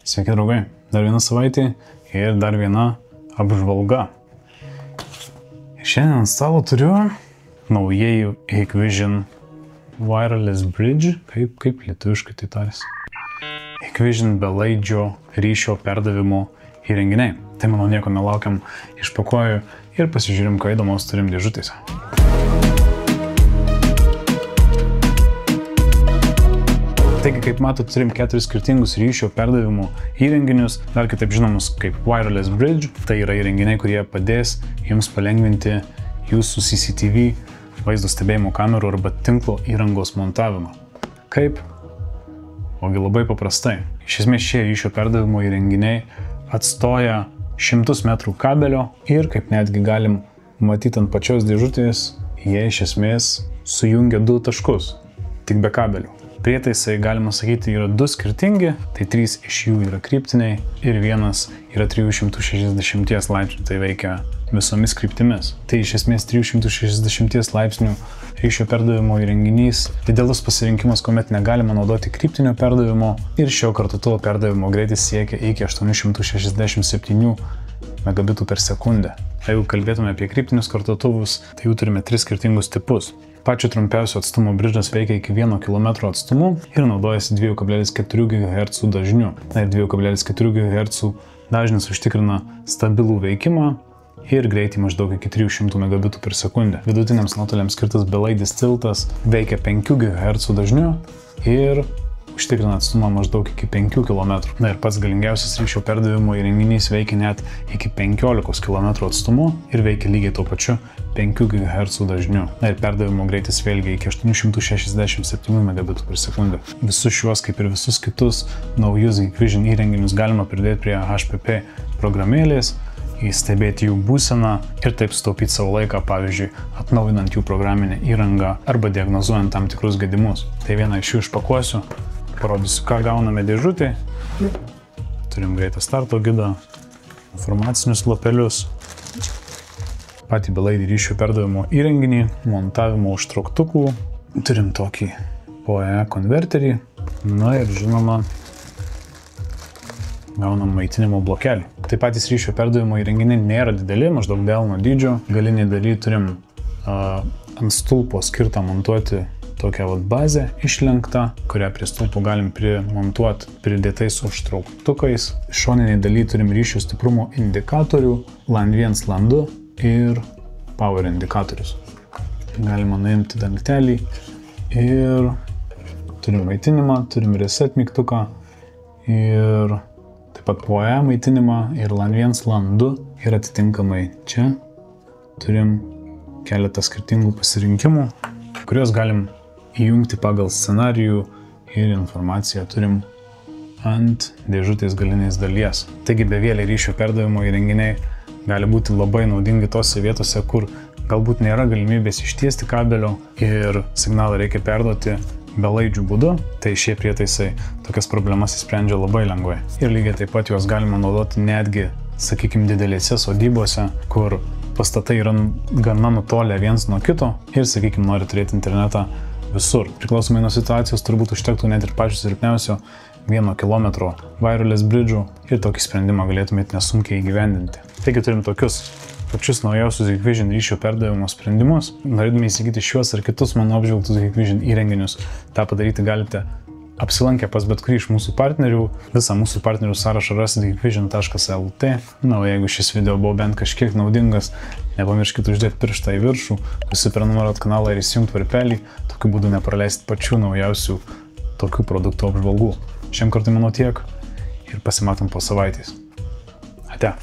Sveiki draugai, dar viena savaitė ir dar viena apžvalga. Šiandien ant stalo turiu naujieji Hikvision Wireless Bridge, kaip lietuviškai tai tarėsi. Hikvision belaidžio ryšio perdavimo įrenginiai. Tai manau nieko nelaukiam, išpakuoju ir pasižiūrim, ką įdomaus turim dėžutėse. Taigi, kaip matot, turim 4 skirtingus ryšio perdavimo įrenginius, dar kitaip žinomus kaip Wireless Bridge. Tai yra įrenginiai, kurie padės jums palengvinti jūsų CCTV vaizdo stebėjimo kamerų arba tinklo įrangos montavimą. Kaip? Ogi labai paprastai. Iš esmės šie ryšio perdavimo įrenginiai atstoja 100 metrų kabelio ir, kaip netgi galim matyti ant pačios dėžutės, jie iš esmės sujungia 2 taškus, tik be kabelių. Prietaisai, galima sakyti, yra 2 skirtingi, tai 3 iš jų yra kryptiniai ir vienas yra 360 laipsnių, tai veikia visomis kryptimis. Tai iš esmės 360 laipsnių ryšio perdavimo įrenginys, idealus pasirinkimas, kuomet negalima naudoti kryptinio perdavimo ir šio kartutuvo perdavimo greitis siekia iki 867 megabitų per sekundę. Jeigu kalbėtume apie kryptinius kartutuvus, tai jų turime 3 skirtingus tipus. Pačio trumpiausio atstumo bridžas veikia iki 1 km atstumu ir naudojasi 2,4 GHz dažniu. Ir 2,4 GHz dažnis užtikrina stabilų veikimą ir greitį maždaug iki 300 Mbit per sekundę. Vidutiniams nuotoliams skirtas belaidis tiltas veikia 5 GHz dažniu ir užtikrina atstumą maždaug iki 5 km. Na ir pats galingiausias ryšio perdavimo įrenginys veikia net iki 15 km atstumu ir veikia lygiai tuo pačiu 5 GHz dažniu. Na ir perdavimo greitis vėlgi iki 867 Mbit per sekundę. Visus šiuos, kaip ir visus kitus naujus Hikvision įrenginius galima pridėti prie HPP programėlės, įstebėti jų būseną ir taip sutaupyti savo laiką, pavyzdžiui, atnaujinant jų programinę įrangą arba diagnozuojant tam tikrus gedimus. Tai vieną iš jų išpakuosiu, parodysiu, ką gauname dėžutėj. Turim greitą starto gidą, informacinius lapelius, patį belaidį ryšio perdavimo įrenginį, montavimo užtrauktukų, turim tokį PoE konverterį, na ir žinoma, gaunam maitinimo blokelį. Tai patys ryšio perdavimo įrenginiai nėra dideli, maždaug delno dydžio. Galinį daly turim ant stulpo skirtą montuoti tokią bazę išlenktą, kurią prie stulpo galim primontuoti pridėtais užtrauktukais. Šoniniai daly turim ryšio stiprumo indikatorių, LAN 1, LAN 2 ir power indikatorius. Galima nuimti dangtelį ir turim maitinimą, turim reset mygtuką ir taip pat PoE maitinimą ir LAN 1, LAN 2 ir atitinkamai čia turim keletą skirtingų pasirinkimų, kuriuos galim įjungti pagal scenarijų ir informaciją turim ant dėžutės galinės dalies. Taigi bevėliai ryšio perdavimo įrenginiai gali būti labai naudingi tose vietose, kur galbūt nėra galimybės ištiesti kabelio ir signalą reikia perduoti belaidžių būdu, tai šie prietaisai tokias problemas įsprendžia labai lengvai. Ir lygiai taip pat juos galima naudoti netgi, sakykime, didelėse sodybose, kur pastatai yra gana nutolę viens nuo kito ir, sakykime, nori turėti internetą visur. Priklausomai nuo situacijos turbūt užtektų net ir pačios silpniausio 1 km wireless bridge'ų ir tokį sprendimą galėtumėte nesunkiai įgyvendinti. Taigi turim tokius pačius naujausius Hikvision ryšio perdavimo sprendimus. Norėdami įsigyti šiuos ar kitus mano apžvelgtus Hikvision įrenginius, tą padaryti galite apsilankę pas bet kurį iš mūsų partnerių. Visą mūsų partnerių sąrašą rasite hikvision.lt. Na, o jeigu šis video buvo bent kažkiek naudingas, nepamirškite uždėti pirštą į viršų, susiprenumeruoti kanalą ir įsijungti varpelį, tokiu būdu nepraleisti pačių naujausių tokių produktų apžvalgų. Šiam kartui manau tiek ir pasimatom po savaitės. Ate.